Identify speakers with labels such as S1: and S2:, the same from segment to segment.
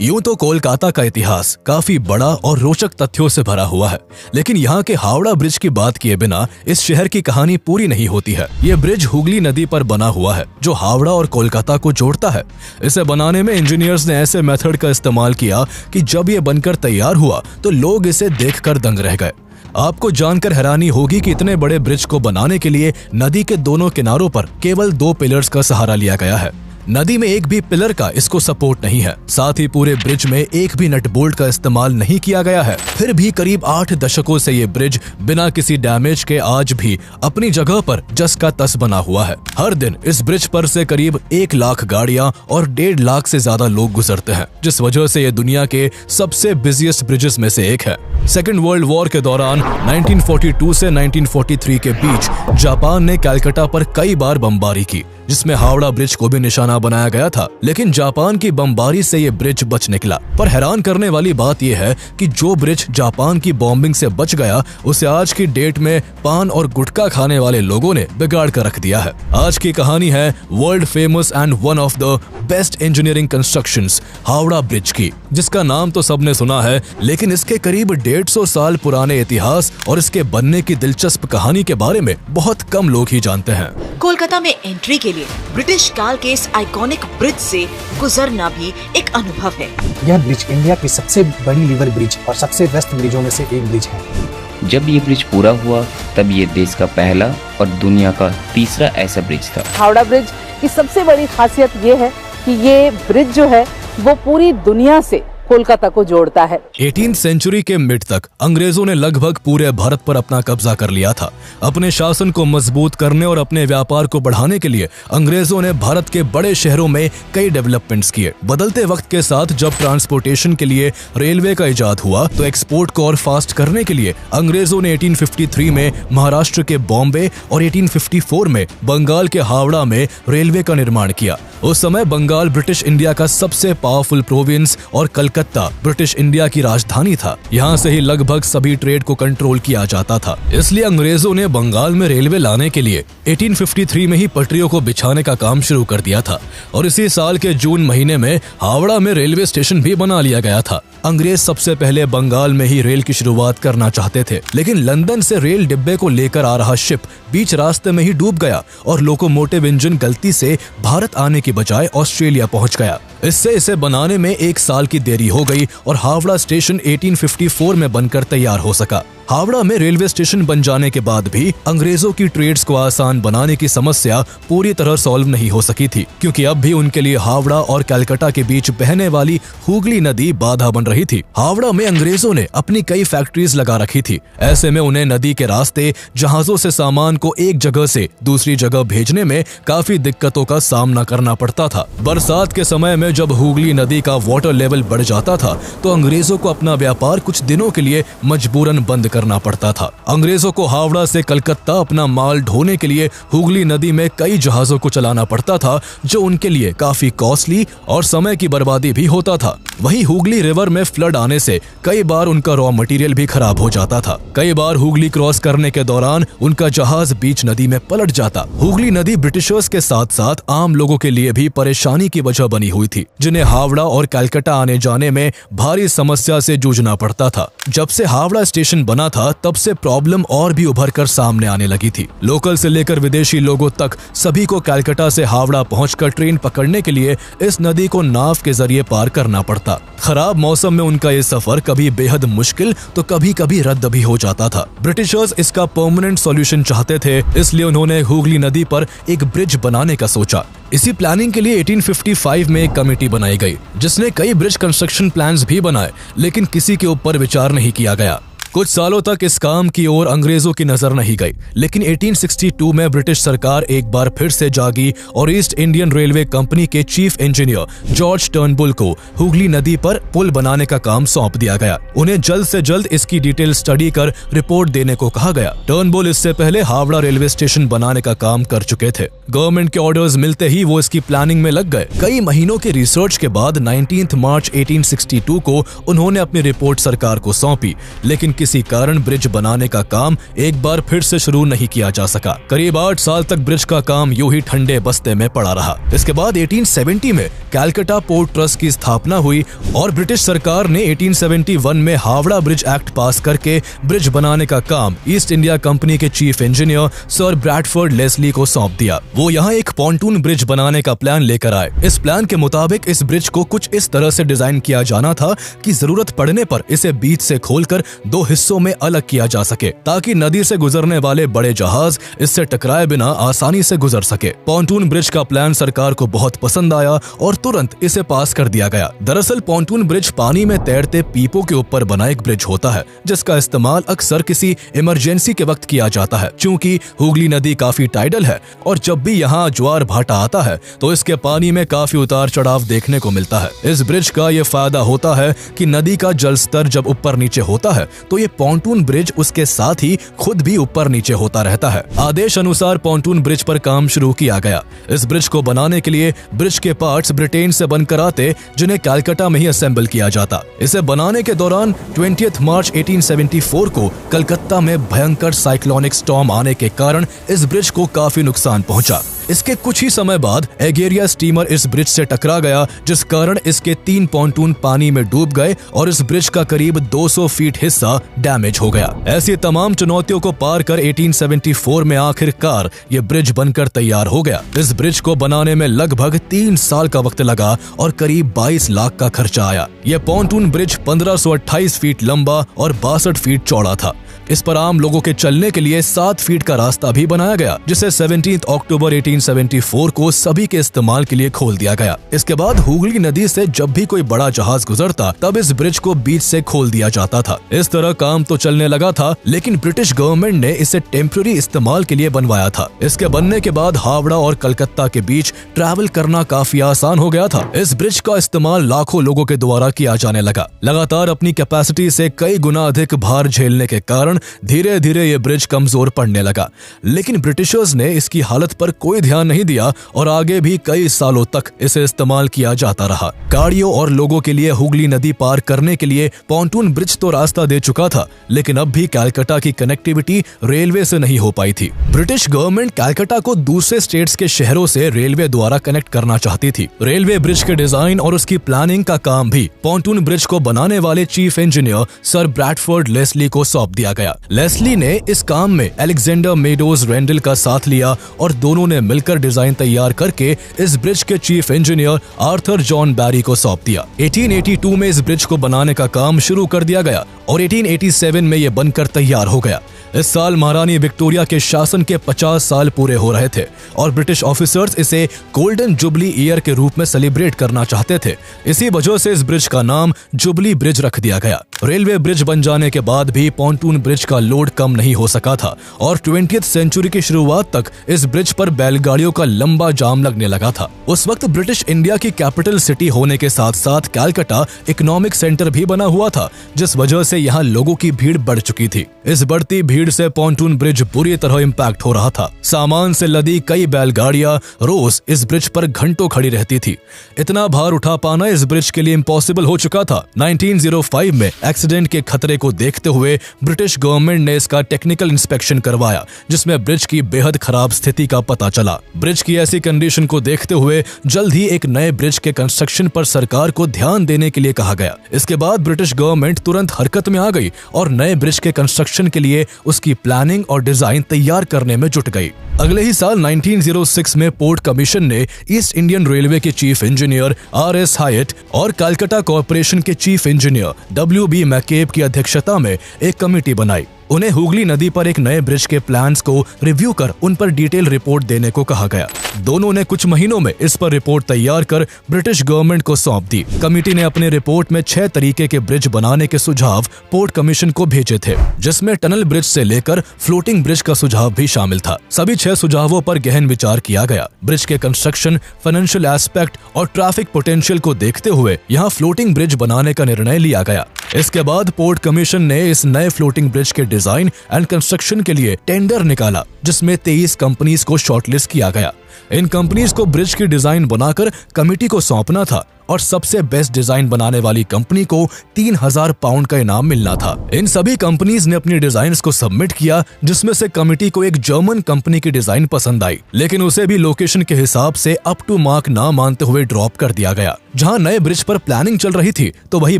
S1: यूं तो कोलकाता का इतिहास काफी बड़ा और रोचक तथ्यों से भरा हुआ है, लेकिन यहाँ के हावड़ा ब्रिज की बात किए बिना इस शहर की कहानी पूरी नहीं होती है। ये ब्रिज हुगली नदी पर बना हुआ है जो हावड़ा और कोलकाता को जोड़ता है। इसे बनाने में इंजीनियर्स ने ऐसे मेथड का इस्तेमाल किया कि जब ये बनकर तैयार हुआ तो लोग इसे देखकर दंग रह गए। आपको जानकर हैरानी होगी कि इतने बड़े ब्रिज को बनाने के लिए नदी के दोनों किनारों पर केवल 2 पिलर्स का सहारा लिया गया है। नदी में एक भी पिलर का इसको सपोर्ट नहीं है। साथ ही पूरे ब्रिज में एक भी नट बोल्ट का इस्तेमाल नहीं किया गया है। फिर भी करीब 8 दशकों से ये ब्रिज बिना किसी डैमेज के आज भी अपनी जगह पर जस का तस बना हुआ है। हर दिन इस ब्रिज पर से करीब 1 लाख गाड़ियां और 1.5 लाख से ज्यादा लोग गुजरते हैं, जिस वजह से ये दुनिया के सबसे बिजिएस्ट ब्रिजेस में से एक है। सेकेंड वर्ल्ड वॉर के दौरान 1942 से 1943 के बीच जापान ने कलकत्ता पर कई बार बमबारी की, जिसमें हावड़ा ब्रिज को भी निशाना बनाया गया था, लेकिन जापान की बमबारी से ये ब्रिज बच निकला। पर हैरान करने वाली बात यह है कि जो ब्रिज जापान की बॉम्बिंग से बच गया, उसे आज की डेट में पान और गुटखा खाने वाले लोगों ने बिगाड़ कर रख दिया है। आज की कहानी है world famous and one of the best engineering constructions Howrah bridge की, जिसका नाम तो सबने सुना है, लेकिन इसके करीब 150 साल पुराने इतिहास और इसके बनने की दिलचस्प कहानी के बारे में बहुत कम लोग ही जानते हैं।
S2: कोलकाता में एंट्री के लिए ब्रिटिश काल के इस आइकॉनिक ब्रिज से गुजरना भी एक अनुभव है।
S3: यह ब्रिज इंडिया की सबसे बड़ी रिवर ब्रिज और सबसे व्यस्त ब्रिजों में से एक ब्रिज है।
S4: जब ये ब्रिज पूरा हुआ तब ये देश का पहला और दुनिया का तीसरा ऐसा ब्रिज था।
S5: हावड़ा ब्रिज की सबसे बड़ी खासियत ये है कि ये ब्रिज जो है वो पूरी दुनिया से कोलकाता को जोड़ता है।
S1: 18th सेंचुरी के मिड तक अंग्रेजों ने लगभग पूरे भारत पर अपना कब्जा कर लिया था। अपने शासन को मजबूत करने और अपने व्यापार को बढ़ाने के लिए अंग्रेजों ने भारत के बड़े शहरों में कई डेवलपमेंट्स किए। बदलते वक्त के साथ जब ट्रांसपोर्टेशन के लिए रेलवे का इजाद हुआ तो एक्सपोर्ट को और फास्ट करने के लिए अंग्रेजों ने 1853 में महाराष्ट्र के बॉम्बे और 1854 में बंगाल के हावड़ा में रेलवे का निर्माण किया। उस समय बंगाल ब्रिटिश इंडिया का सबसे पावरफुल प्रोविंस और कलकत्ता ब्रिटिश इंडिया की राजधानी था। यहाँ से ही लगभग सभी ट्रेड को कंट्रोल किया जाता था। इसलिए अंग्रेजों ने बंगाल में रेलवे लाने के लिए 1853 में ही पटरियों को बिछाने का काम शुरू कर दिया था और इसी साल के जून महीने में हावड़ा में रेलवे स्टेशन भी बना लिया गया था। अंग्रेज सबसे पहले बंगाल में ही रेल की शुरुआत करना चाहते थे, लेकिन लंदन से रेल डिब्बे को लेकर आ रहा शिप बीच रास्ते में ही डूब गया और लोकोमोटिव इंजन गलती से भारत आने की बजाय ऑस्ट्रेलिया पहुंच गया। इससे इसे बनाने में 1 साल की देरी हो गई और हावड़ा स्टेशन 1854 में बनकर तैयार हो सका। हावड़ा में रेलवे स्टेशन बन जाने के बाद भी अंग्रेजों की ट्रेड्स को आसान बनाने की समस्या पूरी तरह सॉल्व नहीं हो सकी थी, क्योंकि अब भी उनके लिए हावड़ा और कलकत्ता के बीच बहने वाली हुगली नदी बाधा बन रही थी। हावड़ा में अंग्रेजों ने अपनी कई फैक्ट्रीज लगा रखी थी। ऐसे में उन्हें नदी के रास्ते जहाजों से सामान को एक जगह से दूसरी जगह भेजने में काफी दिक्कतों का सामना करना पड़ता था। बरसात के समय में जब हुगली नदी का वाटर लेवल बढ़ जाता था तो अंग्रेजों को अपना व्यापार कुछ दिनों के लिए मजबूरन बंद करना पड़ता था। अंग्रेजों को हावड़ा से कलकत्ता अपना माल ढोने के लिए हुगली नदी में कई जहाजों को चलाना पड़ता था, जो उनके लिए काफी कॉस्टली और समय की बर्बादी भी होता था। वहीं हुगली रिवर में फ्लड आने से कई बार उनका रॉ मटेरियल भी खराब हो जाता था। कई बार हुगली क्रॉस करने के दौरान उनका जहाज बीच नदी में पलट जाता। हुगली नदी ब्रिटिशर्स के साथ साथ आम लोगों के लिए भी परेशानी की वजह बनी हुई थी, जिन्हें हावड़ा और कलकत्ता आने जाने में भारी समस्या से जूझना पड़ता था। जब से हावड़ा स्टेशन बना था तब से प्रॉब्लम और भी उभर कर सामने आने लगी थी। लोकल से लेकर विदेशी लोगों तक सभी को कलकत्ता से हावड़ा पहुंचकर ट्रेन पकड़ने के लिए इस नदी को नाव के जरिए पार करना पड़ता। खराब मौसम में उनका ये सफर कभी बेहद मुश्किल तो कभी कभी रद्द भी हो जाता था। ब्रिटिशर्स इसका परमानेंट सॉल्यूशन चाहते थे, इसलिए उन्होंने हुगली नदी पर एक ब्रिज बनाने का सोचा। इसी प्लानिंग के लिए 1855 में एक कमेटी बनाई गई, जिसने कई ब्रिज कंस्ट्रक्शन प्लान्स भी बनाए, लेकिन किसी के ऊपर विचार नहीं किया गया। कुछ सालों तक इस काम की ओर अंग्रेजों की नजर नहीं गई, लेकिन 1862 में ब्रिटिश सरकार एक बार फिर से जागी और ईस्ट इंडियन रेलवे कंपनी के चीफ इंजीनियर जॉर्ज टर्नबुल को हुगली नदी पर पुल बनाने का काम सौंप दिया गया। उन्हें जल्द से जल्द इसकी डिटेल स्टडी कर रिपोर्ट देने को कहा गया। टर्नबुल इससे पहले हावड़ा रेलवे स्टेशन बनाने का काम कर चुके थे। गवर्नमेंट के ऑर्डर्स मिलते ही वो इसकी प्लानिंग में लग गए। कई महीनों के रिसर्च के बाद 19 मार्च 1862 को उन्होंने अपनी रिपोर्ट सरकार को सौंपी, लेकिन किसी कारण ब्रिज बनाने का काम एक बार फिर से शुरू नहीं किया जा सका। करीब 8 साल तक ब्रिज का काम यूं ही ठंडे बस्ते में पड़ा रहा। इसके बाद 1870 में कैलकाटा पोर्ट ट्रस्ट की स्थापना हुई और ब्रिटिश सरकार ने 1871 में हावड़ा ब्रिज एक्ट पास करके ब्रिज बनाने का काम ईस्ट इंडिया कंपनी के chief engineer Sir Bradford Leslie को सौंप दिया। वो यहाँ एक पॉन्टून ब्रिज बनाने का प्लान लेकर आए। इस प्लान के मुताबिक इस ब्रिज को कुछ इस तरह से डिजाइन किया जाना था कि जरूरत पड़ने पर इसे बीच से खोलकर 2 हिस्सों में अलग किया जा सके, ताकि नदी से गुजरने वाले बड़े जहाज इससे टकराए बिना आसानी से गुजर सके। पॉन्टून ब्रिज का प्लान सरकार को बहुत पसंद आया और तुरंत इसे पास कर दिया गया। दरअसल पॉन्टून ब्रिज पानी में तैरते पीपों के ऊपर बना एक ब्रिज होता है, जिसका इस्तेमाल अक्सर किसी इमरजेंसी के वक्त किया जाता है। क्योंकि हुगली नदी काफी टाइडल है और जब भी यहाँ ज्वार भाटा आता है तो इसके पानी में काफी उतार चढ़ाव देखने को मिलता है। इस ब्रिज का ये फायदा होता है कि नदी का जल स्तर जब ऊपर नीचे होता है तो ये पॉन्टून ब्रिज उसके साथ ही खुद भी ऊपर नीचे होता रहता है। आदेश अनुसार पॉन्टून ब्रिज पर काम शुरू किया गया। इस ब्रिज को बनाने के लिए ब्रिज के पार्ट्स ब्रिटेन से बनकर आते, जिन्हें कलकत्ता में ही असेंबल किया जाता। इसे बनाने के दौरान 20 मार्च 1874 को कलकत्ता में भयंकर साइक्लोनिक स्टॉर्म आने के कारण इस ब्रिज को काफी नुकसान पहुंचा। इसके कुछ ही समय बाद एगेरिया स्टीमर इस ब्रिज से टकरा गया, जिस कारण इसके 3 पॉन्टून पानी में डूब गए और इस ब्रिज का करीब 200 फीट हिस्सा डैमेज हो गया। ऐसी तमाम चुनौतियों को पार कर 1874 में आखिरकार ये ब्रिज बनकर तैयार हो गया। इस ब्रिज को बनाने में लगभग 3 साल का वक्त लगा और करीब 22 लाख का खर्चा आया। यह पॉन्टून ब्रिज 1528 फीट लंबा और 62 फीट चौड़ा था। इस पर आम लोगों के चलने के लिए 7 फीट का रास्ता भी बनाया गया, जिसे 17 अक्टूबर 1874 को सभी के इस्तेमाल के लिए खोल दिया गया। इसके बाद हुगली नदी से जब भी कोई बड़ा जहाज गुजरता तब इस ब्रिज को बीच से खोल दिया जाता था। इस तरह काम तो चलने लगा था, लेकिन ब्रिटिश गवर्नमेंट ने इसे टेम्पररी इस्तेमाल के लिए बनवाया था। इसके बनने के बाद हावड़ा और कलकत्ता के बीच ट्रैवल करना काफी आसान हो गया था। इस ब्रिज का इस्तेमाल लाखों लोगों के द्वारा किया जाने लगा। लगातार अपनी कैपेसिटी से कई गुना अधिक भार झेलने के कारण धीरे धीरे ये ब्रिज कमजोर पड़ने लगा। लेकिन ब्रिटिशर्स ने इसकी हालत पर कोई ध्यान नहीं दिया और आगे भी कई सालों तक इसे इस्तेमाल किया जाता रहा। गाड़ियों और लोगों के लिए हुगली नदी पार करने के लिए पॉन्टून ब्रिज तो रास्ता दे चुका था, लेकिन अब भी कलकत्ता की कनेक्टिविटी रेलवे से नहीं हो पाई थी। ब्रिटिश गवर्नमेंट कलकत्ता को दूसरे स्टेट्स के शहरों से रेलवे द्वारा कनेक्ट करना चाहती थी। रेलवे ब्रिज के डिजाइन और उसकी प्लानिंग का काम भी पॉन्टून ब्रिज को बनाने वाले chief engineer Sir Bradford Leslie को सौंप दिया गया। लेस्ली ने इस काम में अलेक्जेंडर मेडोज रेंडल का साथ लिया और दोनों ने मिलकर डिजाइन तैयार करके इस ब्रिज के चीफ इंजीनियर आर्थर जॉन बैरी को सौंप दिया। 1882 में इस ब्रिज को बनाने का काम शुरू कर दिया गया और 1887 में यह बनकर तैयार हो गया। इस साल महारानी विक्टोरिया के शासन के 50 साल पूरे हो रहे थे और ब्रिटिश ऑफिसर्स इसे गोल्डन जुबली ईयर के रूप में सेलिब्रेट करना चाहते थे। इसी वजह से इस ब्रिज का नाम जुबली ब्रिज रख दिया गया। रेलवे ब्रिज बन जाने के बाद भी पॉन्टून ब्रिज का लोड कम नहीं हो सका था और 20th सेंचुरी की शुरुआत तक इस ब्रिज पर बैलगाड़ियों का लंबा जाम लगने लगा था। उस वक्त ब्रिटिश इंडिया की कैपिटल सिटी होने के साथ साथ कलकत्ता इकोनॉमिक सेंटर भी बना हुआ था, जिस वजह से यहाँ लोगों की भीड़ बढ़ चुकी थी। इस बढ़ती भीड़ से पॉन्टून ब्रिज बुरी तरह इम्पैक्ट हो रहा था। सामान से लदी कई बैलगाड़ियां रोज इस ब्रिज पर घंटों खड़ी रहती थी। इतना भार उठा पाना इस ब्रिज के लिए इम्पॉसिबल हो चुका था। 1905 में एक्सीडेंट के खतरे को देखते हुए ब्रिटिश गवर्नमेंट ने इसका टेक्निकल इंस्पेक्शन करवाया, जिसमें ब्रिज की बेहद खराब स्थिति का पता चला। ब्रिज की ऐसी कंडीशन को देखते हुए जल्द ही एक नए ब्रिज के कंस्ट्रक्शन पर सरकार को ध्यान देने के लिए कहा गया। इसके बाद ब्रिटिश गवर्नमेंट तुरंत हरकत में आ गई और नए ब्रिज के कंस्ट्रक्शन के लिए उसकी प्लानिंग और डिजाइन तैयार करने में जुट गई। अगले ही साल 1906 में पोर्ट कमीशन ने ईस्ट इंडियन रेलवे के चीफ इंजीनियर R.S. हायट और कलकत्ता कॉर्पोरेशन के चीफ इंजीनियर W.B. मैकेब की अध्यक्षता में एक कमेटी बनाई। उन्हें हुगली नदी पर एक नए ब्रिज के प्लान्स को रिव्यू कर उन पर डिटेल रिपोर्ट देने को कहा गया। दोनों ने कुछ महीनों में इस पर रिपोर्ट तैयार कर ब्रिटिश गवर्नमेंट को सौंप दी। कमेटी ने अपने रिपोर्ट में 6 तरीके के ब्रिज बनाने के सुझाव पोर्ट कमीशन को भेजे थे, जिसमें टनल ब्रिज से लेकर फ्लोटिंग ब्रिज का सुझाव भी शामिल था। सभी 6 सुझावों पर गहन विचार किया गया। ब्रिज के कंस्ट्रक्शन, फाइनेंशियल एस्पेक्ट और ट्रैफिक पोटेंशियल को देखते हुए यहाँ फ्लोटिंग ब्रिज बनाने का निर्णय लिया गया। इसके बाद पोर्ट कमीशन ने इस नए फ्लोटिंग ब्रिज के डिजाइन एंड कंस्ट्रक्शन के लिए टेंडर निकाला, जिसमें 23 कंपनीज को शॉर्टलिस्ट किया गया। इन कंपनीज को ब्रिज की डिजाइन बनाकर कमेटी को सौंपना था और सबसे बेस्ट डिजाइन बनाने वाली कंपनी को 3000 पाउंड का इनाम मिलना था। इन सभी कंपनीज ने अपनी डिजाइन्स को सबमिट किया, जिसमें से कमिटी को एक जर्मन कंपनी की डिजाइन पसंद आई, लेकिन उसे भी लोकेशन के हिसाब से अप टू मार्क ना मानते हुए ड्रॉप कर दिया गया। जहां नए ब्रिज पर प्लानिंग चल रही थी, तो वही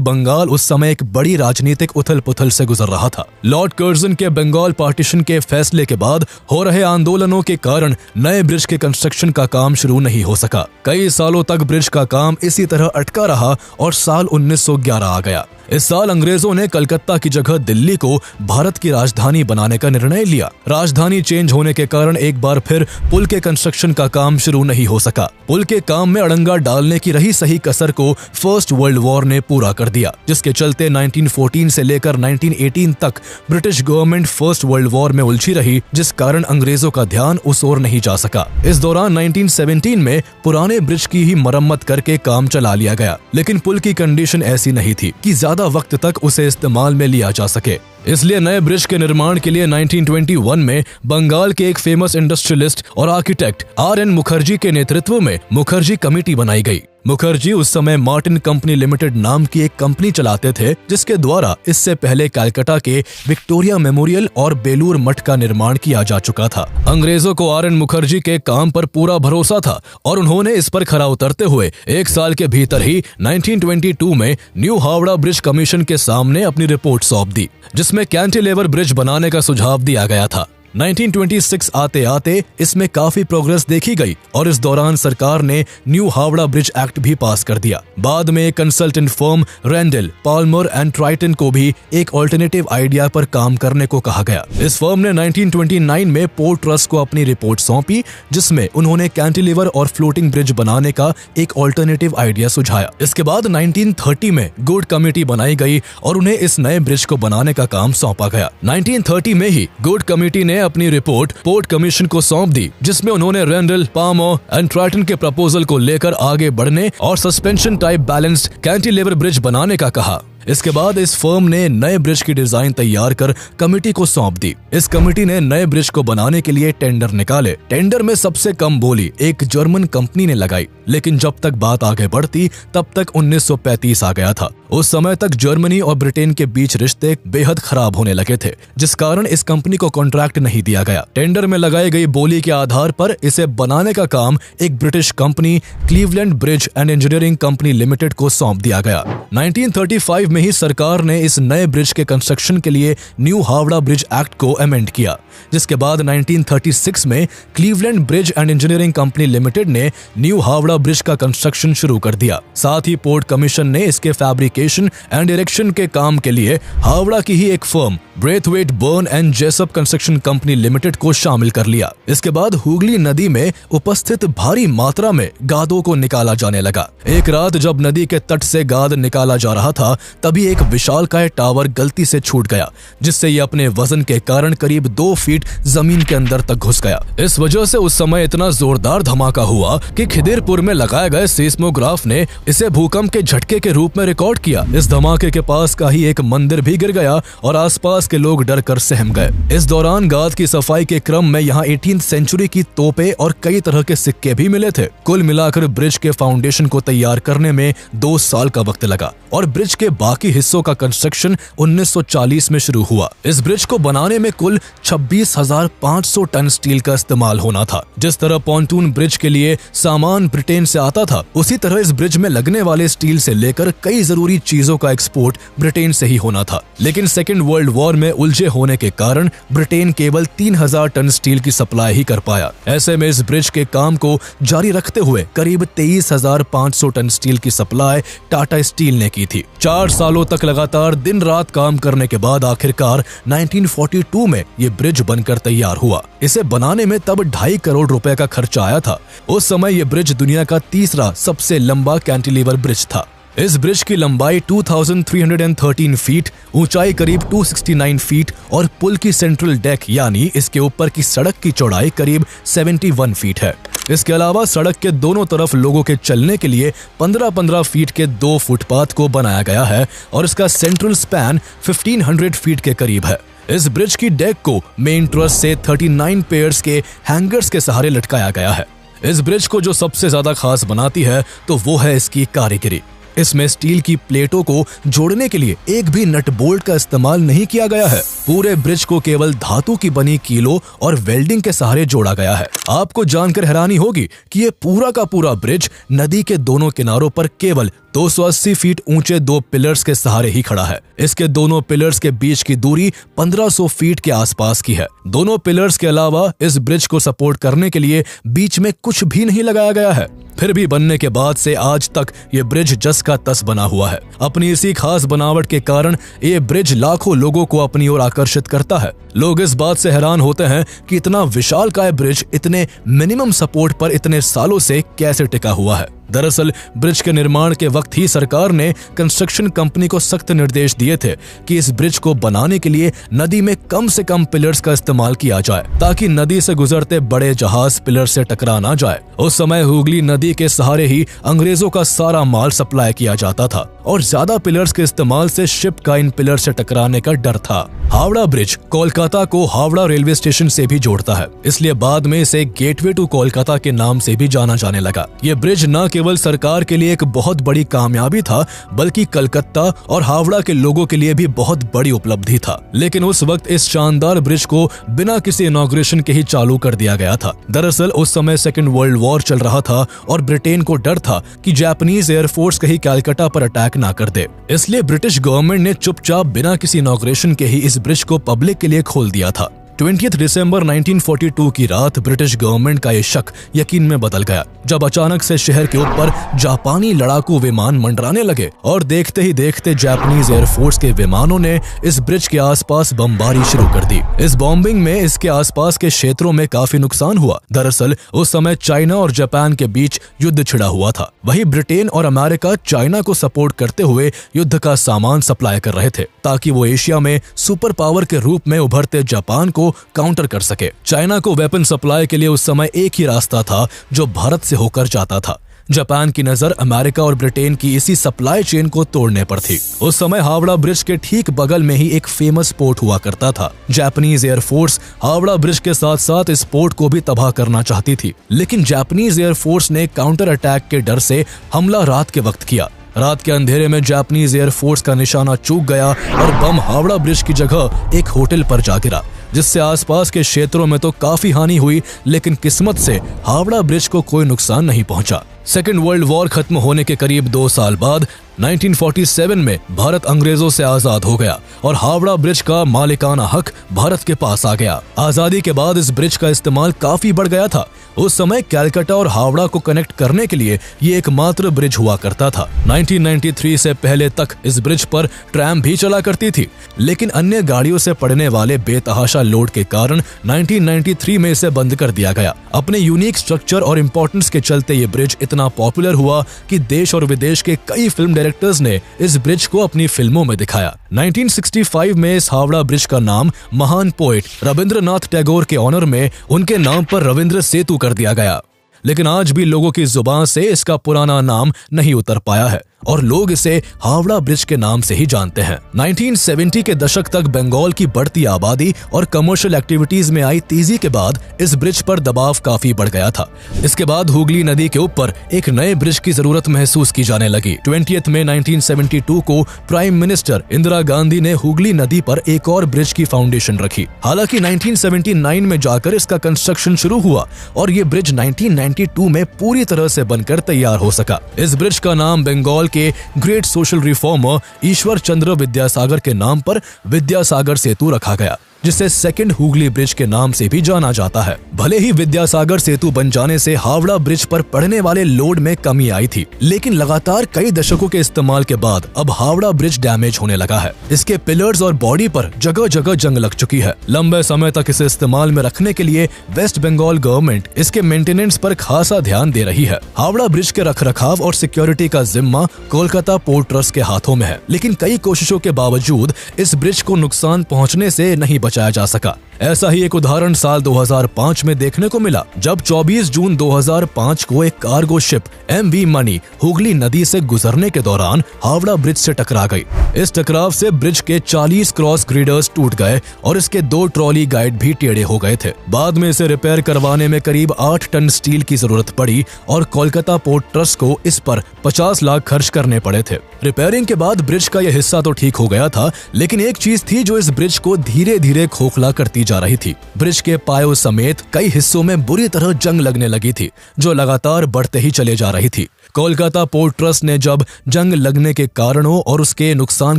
S1: बंगाल उस समय एक बड़ी राजनीतिक उथल पुथल से गुजर रहा था। लॉर्ड कर्जन के बंगाल पार्टीशन के फैसले के बाद हो रहे आंदोलनों के कारण नए ब्रिज के कंस्ट्रक्शन का काम शुरू नहीं हो सका। कई सालों तक ब्रिज का काम इसी तरह अटका रहा और साल 1911 आ गया। इस साल अंग्रेजों ने कलकत्ता की जगह दिल्ली को भारत की राजधानी बनाने का निर्णय लिया। राजधानी चेंज होने के कारण एक बार फिर पुल के कंस्ट्रक्शन का काम शुरू नहीं हो सका। पुल के काम में अड़ंगा डालने की रही सही कसर को फर्स्ट वर्ल्ड वॉर ने पूरा कर दिया, जिसके चलते 1914 से लेकर 1918 तक British government first world war में उलझी रही, जिस कारण अंग्रेजों का ध्यान उस ओर नहीं जा सका। इस दौरान 1917 में पुराने ब्रिज की ही मरम्मत करके काम चला लिया गया, लेकिन पुल की कंडीशन ऐसी नहीं थी कि ज्यादा वक्त तक उसे इस्तेमाल में लिया जा सके। इसलिए नए ब्रिज के निर्माण के लिए 1921 में बंगाल के एक फेमस इंडस्ट्रियलिस्ट और आर्किटेक्ट RN मुखर्जी के नेतृत्व में मुखर्जी कमेटी बनाई गई। मुखर्जी उस समय मार्टिन कंपनी लिमिटेड नाम की एक कंपनी चलाते थे, जिसके द्वारा इससे पहले कलकत्ता के विक्टोरिया मेमोरियल और बेलूर मठ का निर्माण किया जा चुका था। अंग्रेजों को RN मुखर्जी के काम पर पूरा भरोसा था और उन्होंने इस पर खरा उतरते हुए एक साल के भीतर ही 1922 में न्यू हावड़ा ब्रिज कमीशन के सामने अपनी रिपोर्ट सौंप दी, जिसमें कैंटिलीवर ब्रिज बनाने का सुझाव दिया गया था। 1926 आते आते इसमें काफी प्रोग्रेस देखी गई और इस दौरान सरकार ने न्यू हावड़ा ब्रिज एक्ट भी पास कर दिया। बाद में एक consultant firm Rendel, Palmer and Tritton को भी एक ऑल्टरनेटिव आइडिया पर काम करने को कहा गया। इस फर्म ने 1929 में पोर्ट ट्रस्ट को अपनी रिपोर्ट सौंपी, जिसमें उन्होंने कैंटिलीवर और फ्लोटिंग ब्रिज बनाने का एक ऑल्टरनेटिव आइडिया सुझाया। इसके बाद 1930 में गुड कमेटी बनाई गई और उन्हें इस नए ब्रिज को बनाने का काम सौंपा गया। 1930 में ही गुड कमेटी ने अपनी रिपोर्ट पोर्ट कमीशन को सौंप दी, जिसमें उन्होंने रेंडल, पाल्मर एंड ट्राइटन के प्रपोजल को लेकर आगे बढ़ने और suspension type balanced cantilever bridge बनाने का कहा। इसके बाद इस फर्म ने नए ब्रिज की डिजाइन तैयार कर कमेटी को सौंप दी। इस कमेटी ने नए ब्रिज को बनाने के लिए टेंडर निकाले। टेंडर में सबसे कम बोली एक जर्मन कंपनी ने लगाई, लेकिन जब तक बात आगे बढ़ती तब तक 1935 आ गया था। उस समय तक जर्मनी और ब्रिटेन के बीच रिश्ते बेहद खराब होने लगे थे, जिस कारण इस कंपनी को कॉन्ट्रैक्ट नहीं दिया गया। टेंडर में लगाई गई बोली के आधार पर इसे बनाने का काम एक British company Cleveland bridge and engineering company Limited को सौंप दिया गया। 1935 में ही सरकार ने इस नए ब्रिज के कंस्ट्रक्शन के लिए न्यू हावड़ा ब्रिज एक्ट को अमेंड किया, जिसके बाद 1936 में Cleveland bridge and engineering company limited ने न्यू हावड़ा ब्रिज का कंस्ट्रक्शन शुरू कर दिया। साथ ही पोर्ट कमीशन ने इसके फैब्रिकेशन एंड इरेक्शन के काम के लिए हावड़ा की ही एक firm Braithwaite Burn and Jessop Construction Company Limited को शामिल कर लिया। इसके बाद हुगली नदी में उपस्थित भारी मात्रा में गादों को निकाला जाने लगा। एक रात जब नदी के तट से गाद निकाला जा रहा था, तभी एक विशालकाय टावर गलती से छूट गया, जिससे ये अपने वजन के कारण करीब 2 फीट जमीन के अंदर तक घुस गया। इस वजह से उस समय इतना जोरदार धमाका हुआ कि खिदिरपुर में लगाए गए सीस्मोग्राफ ने इसे भूकंप के झटके के रूप में रिकॉर्ड किया। इस धमाके के पास का ही एक मंदिर भी गिर गया और आसपास के लोग डर कर सहम गए। इस दौरान गाद की सफाई के क्रम में यहाँ 18th सेंचुरी की तोपें और कई तरह के सिक्के भी मिले थे। कुल मिलाकर ब्रिज के फाउंडेशन को तैयार करने में 2 साल का वक्त लगा और ब्रिज के बाकी हिस्सों का कंस्ट्रक्शन 1940 में शुरू हुआ। इस ब्रिज को बनाने में कुल 26,500 टन स्टील का इस्तेमाल होना था। जिस तरह पॉन्टून ब्रिज के लिए सामान ब्रिटेन से आता था, उसी तरह इस ब्रिज में लगने वाले स्टील से लेकर कई जरूरी चीजों का एक्सपोर्ट ब्रिटेन से ही होना था। लेकिन सेकेंड वर्ल्ड वॉर में उलझे होने के कारण ब्रिटेन केवल 3,000 टन स्टील की सप्लाई ही कर पाया। ऐसे में इस ब्रिज के काम को जारी रखते हुए करीब 23,500 टन स्टील की सप्लाई टाटा स्टील ने की थी। 4 सालों तक लगातार दिन रात काम करने के बाद आखिरकार 1942 में ये ब्रिज बनकर तैयार हुआ। इसे बनाने में तब 2.5 करोड़ रुपए का खर्चा आया था। उस समय ये ब्रिज दुनिया का तीसरा सबसे लंबा कैंटिलीवर ब्रिज था। इस ब्रिज की लंबाई 2313 फीट, ऊंचाई करीब 269 फीट और पुल की सेंट्रल डेक यानी इसके ऊपर की सड़क की चौड़ाई करीब 71 फीट है। इसके अलावा सड़क के दोनों तरफ लोगों के चलने के लिए 15-15 फीट के 2 फुटपाथ को बनाया गया है और इसका सेंट्रल स्पैन 1500 फीट के करीब है। इस ब्रिज की डेक को मेन ट्रस से 39 पेयर्स के हैंगर्स के सहारे लटकाया गया है। इस ब्रिज को जो सबसे ज्यादा खास बनाती है तो वो है इसकी कारीगरी। इसमें स्टील की प्लेटों को जोड़ने के लिए एक भी नट बोल्ट का इस्तेमाल नहीं किया गया है। पूरे ब्रिज को केवल धातु की बनी कीलों और वेल्डिंग के सहारे जोड़ा गया है। आपको जानकर हैरानी होगी कि ये पूरा का पूरा ब्रिज नदी के दोनों किनारों पर केवल 280 फीट ऊंचे 2 पिलर्स के सहारे ही खड़ा है। इसके दोनों पिलर्स के बीच की दूरी 1500 फीट के आसपास की है। दोनों पिलर्स के अलावा इस ब्रिज को सपोर्ट करने के लिए बीच में कुछ भी नहीं लगाया गया है। फिर भी बनने के बाद से आज तक ये ब्रिज जस का तस बना हुआ है। अपनी इसी खास बनावट के कारण ये ब्रिज लाखों लोगों को अपनी ओर आकर्षित करता है। लोग इस बात से हैरान होते हैं कि इतना विशालकाय ब्रिज इतने मिनिमम सपोर्ट पर इतने सालों से कैसे टिका हुआ है। दरअसल ब्रिज के निर्माण के वक्त ही सरकार ने कंस्ट्रक्शन कंपनी को सख्त निर्देश दिए थे कि इस ब्रिज को बनाने के लिए नदी में कम से कम पिलर्स का इस्तेमाल किया जाए, ताकि नदी से गुजरते बड़े जहाज पिलर से टकरा ना जाए। उस समय हुगली नदी के सहारे ही अंग्रेजों का सारा माल सप्लाई किया जाता था और ज्यादा पिलर्स के इस्तेमाल से शिप का इन पिलर से टकराने का डर था। हावड़ा ब्रिज कोलकाता को हावड़ा रेलवे स्टेशन से भी जोड़ता है, इसलिए बाद में इसे गेटवे टू कोलकाता के नाम से भी जाना जाने लगा। ये ब्रिज न केवल सरकार के लिए एक बहुत बड़ी कामयाबी था, बल्कि कलकत्ता और हावड़ा के लोगों के लिए भी बहुत बड़ी उपलब्धि था। लेकिन उस वक्त इस शानदार ब्रिज को बिना किसी इनॉग्रेशन के ही चालू कर दिया गया था। दरअसल उस समय सेकेंड वर्ल्ड वॉर चल रहा था और ब्रिटेन को डर था कि जापानीज एयरफोर्स कहीं कलकत्ता पर अटैक ना कर दे, इसलिए ब्रिटिश गवर्नमेंट ने चुपचाप बिना किसी इनॉग्रेशन के ही इस ब्रिज को पब्लिक के लिए खोल दिया था। 20 दिसंबर 1942 की रात ब्रिटिश गवर्नमेंट का ये शक यकीन में बदल गया, जब अचानक से शहर के ऊपर जापानी लड़ाकू विमान मंडराने लगे और देखते ही देखते जापानीज एयरफोर्स के विमानों ने इस ब्रिज के आसपास बमबारी शुरू कर दी। इस बॉम्बिंग में इसके आसपास के क्षेत्रों में काफी नुकसान हुआ। दरअसल उस समय चाइना और जापान के बीच युद्ध छिड़ा हुआ था। वहीं ब्रिटेन और अमेरिका चाइना को सपोर्ट करते हुए युद्ध का सामान सप्लाई कर रहे थे, ताकि वो एशिया में सुपर पावर के रूप में उभरते जापान को काउंटर कर सके। चाइना को वेपन सप्लाई के लिए उस समय एक ही रास्ता था जो भारत से होकर जाता था। जापान की नजर अमेरिका और ब्रिटेन की इसी सप्लाई चेन को तोड़ने पर थी। उस समय हावड़ा ब्रिज के ठीक बगल में ही एक फेमस पोर्ट हुआ करता था। जापानीज एयरफोर्स हावड़ा ब्रिज के साथ साथ इस पोर्ट को भी तबाह करना चाहती थी, लेकिन जापानीज एयरफोर्स ने काउंटर अटैक के डर से हमला रात के वक्त किया। रात के अंधेरे में जापानीज एयरफोर्स का निशाना चूक गया और बम हावड़ा ब्रिज की जगह एक होटल पर जा गिरा, जिससे आसपास के क्षेत्रों में तो काफी हानि हुई, लेकिन किस्मत से हावड़ा ब्रिज को कोई नुकसान नहीं पहुंचा। सेकेंड वर्ल्ड वॉर खत्म होने के करीब 2 साल बाद 1947 में भारत अंग्रेजों से आजाद हो गया और हावड़ा ब्रिज का मालिकाना हक भारत के पास आ गया। आजादी के बाद इस ब्रिज का इस्तेमाल काफी बढ़ गया था। उस समय कलकत्ता और हावड़ा को कनेक्ट करने के लिए ये एकमात्र ब्रिज हुआ करता था। 1993 से पहले तक इस ब्रिज पर ट्रैम भी चला करती थी, लेकिन अन्य गाड़ियों से पड़ने वाले बेतहाशा लोड के कारण 1993 में इसे बंद कर दिया गया। अपने यूनिक स्ट्रक्चर और इम्पोर्टेंस के चलते ये ब्रिज इतना पॉपुलर हुआ कि देश और विदेश के कई फिल्म डायरेक्टर्स ने इस ब्रिज को अपनी फिल्मों में दिखाया। 1965 में इस हावड़ा ब्रिज का नाम महान पोएट रविंद्रनाथ टैगोर के ऑनर में उनके नाम पर रविंद्र सेतु कर दिया गया, लेकिन आज भी लोगों की जुबान से इसका पुराना नाम नहीं उतर पाया है और लोग इसे हावड़ा ब्रिज के नाम से ही जानते हैं। 1970 के दशक तक बंगाल की बढ़ती आबादी और कमर्शियल एक्टिविटीज में आई तेजी के बाद इस ब्रिज पर दबाव काफी बढ़ गया था। इसके बाद हुगली नदी के ऊपर एक नए ब्रिज की जरूरत महसूस की जाने लगी। 20 मई 1972 को प्राइम मिनिस्टर इंदिरा गांधी ने हुगली नदी पर एक और ब्रिज की फाउंडेशन रखी। हालांकि 1979 में जाकर इसका कंस्ट्रक्शन शुरू हुआ और ये ब्रिज 1992 में पूरी तरह से बनकर तैयार हो सका। इस ब्रिज का नाम बंगाल के great social reformer Ishwar Chandra Vidyasagar के नाम पर विद्यासागर सेतु रखा गया, जिसे सेकंड हुगली ब्रिज के नाम से भी जाना जाता है। भले ही विद्यासागर सेतु बन जाने से हावड़ा ब्रिज पर पड़ने वाले लोड में कमी आई थी, लेकिन लगातार कई दशकों के इस्तेमाल के बाद अब हावड़ा ब्रिज डैमेज होने लगा है। इसके पिलर्स और बॉडी पर जगह जगह जंग लग चुकी है। लंबे समय तक इसे इस्तेमाल में रखने के लिए वेस्ट बंगाल गवर्नमेंट इसके मेंटेनेंस पर खासा ध्यान दे रही है। हावड़ा ब्रिज के रखरखाव और सिक्योरिटी का जिम्मा कोलकाता पोर्ट ट्रस्ट के हाथों में है, लेकिन कई कोशिशों के बावजूद इस ब्रिज को नुकसान पहुंचने से नहीं बचाया जा सका। ऐसा ही एक उदाहरण साल 2005 में देखने को मिला, जब 24 जून 2005 को एक cargo ship MV money Hooghly नदी से गुजरने के दौरान हावड़ा ब्रिज से टकरा गई। इस टकराव से ब्रिज के 40 क्रॉस ग्रिडर्स टूट गए और इसके 2 ट्रॉली गाइड भी टेढ़े हो गए थे। बाद में इसे रिपेयर करवाने में करीब 8 टन स्टील की जरूरत पड़ी और कोलकाता पोर्ट ट्रस्ट को इस पर 50 लाख खर्च करने पड़े थे। रिपेयरिंग के बाद ब्रिज का यह हिस्सा तो ठीक हो गया था, लेकिन एक चीज थी जो इस ब्रिज को धीरे धीरे खोखला करती जा रही थी। ब्रिज के पायों समेत कई हिस्सों में बुरी तरह जंग लगने लगी थी, जो लगातार बढ़ते ही चले जा रही थी। कोलकाता पोर्ट ट्रस्ट ने जब जंग लगने के कारणों और उसके नुकसान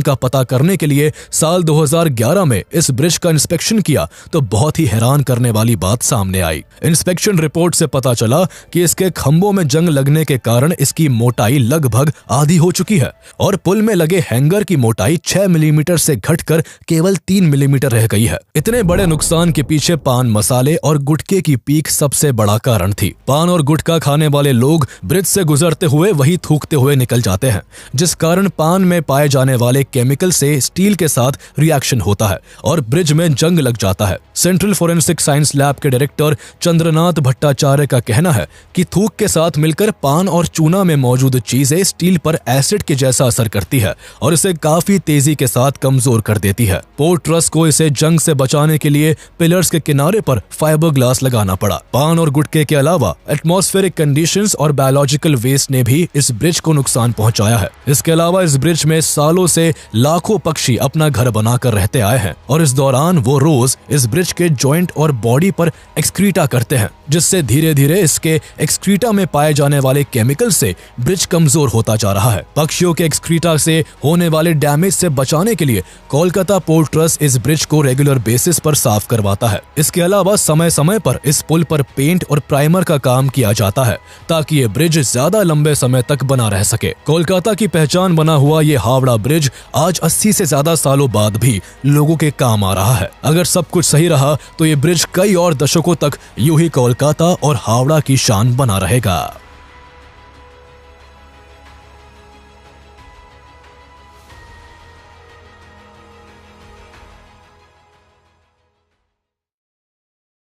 S1: का पता करने के लिए साल 2011 में इस ब्रिज का इंस्पेक्शन किया तो बहुत ही हैरान करने वाली बात सामने आई। इंस्पेक्शन रिपोर्ट से पता चला कि इसके खंभों में जंग लगने के कारण इसकी मोटाई लगभग आधी हो चुकी है और पुल में लगे हैंगर की मोटाई 6 मिलीमीटर से घटकर केवल 3 मिलीमीटर रह गई है। इतने बड़े नुकसान के पीछे पान मसाले और गुटखे की पीक सबसे बड़ा कारण थी। पान और गुटखा खाने वाले लोग ब्रिज से गुजरते हुए वही थूकते हुए निकल जाते हैं, जिस कारण पान में पाए जाने वाले केमिकल से स्टील के साथ रिएक्शन होता है और ब्रिज में जंग लग जाता है। सेंट्रल फोरेंसिक साइंस लैब के डायरेक्टर चंद्रनाथ भट्टाचार्य का कहना है कि थूक के साथ मिलकर पान और चूना में मौजूद चीजें स्टील पर एसिड के जैसा असर करती है और इसे काफी तेजी के साथ कमजोर कर देती है। पोर्ट ट्रस्ट को इसे जंग से बचाने के लिए पिलर्स के किनारे पर फाइबर ग्लास लगाना पड़ा। पान और गुटखे के अलावा एटमॉस्फेरिक कंडीशंस और बायोलॉजिकल वेस्ट ने भी इस ब्रिज को नुकसान पहुंचाया है। इसके अलावा इस ब्रिज में सालों से लाखों पक्षी अपना घर बनाकर रहते आए हैं और इस दौरान वो रोज इस ब्रिज के जॉइंट और बॉडी पर एक्सक्रीटा करते हैं, जिससे धीरे धीरे इसके एक्सक्रीटा में पाए जाने वाले केमिकल से ब्रिज कमजोर होता जा रहा है। पक्षियों के एक्सक्रीटा से होने वाले डैमेज से बचाने के लिए कोलकाता पोर्ट ट्रस्ट इस ब्रिज को रेगुलर बेसिस पर साफ करवाता है। इसके अलावा समय समय पर इस पुल पर पेंट और प्राइमर का काम किया जाता है ताकि ये ब्रिज ज्यादा लंबे समय तक बना रह सके। कोलकाता की पहचान बना हुआ ये हावड़ा ब्रिज आज 80 से ज्यादा सालों बाद भी लोगों के काम आ रहा है। अगर सब कुछ सही रहा तो ये ब्रिज कई और दशकों तक यूं ही कोलकाता और हावड़ा की शान बना रहेगा।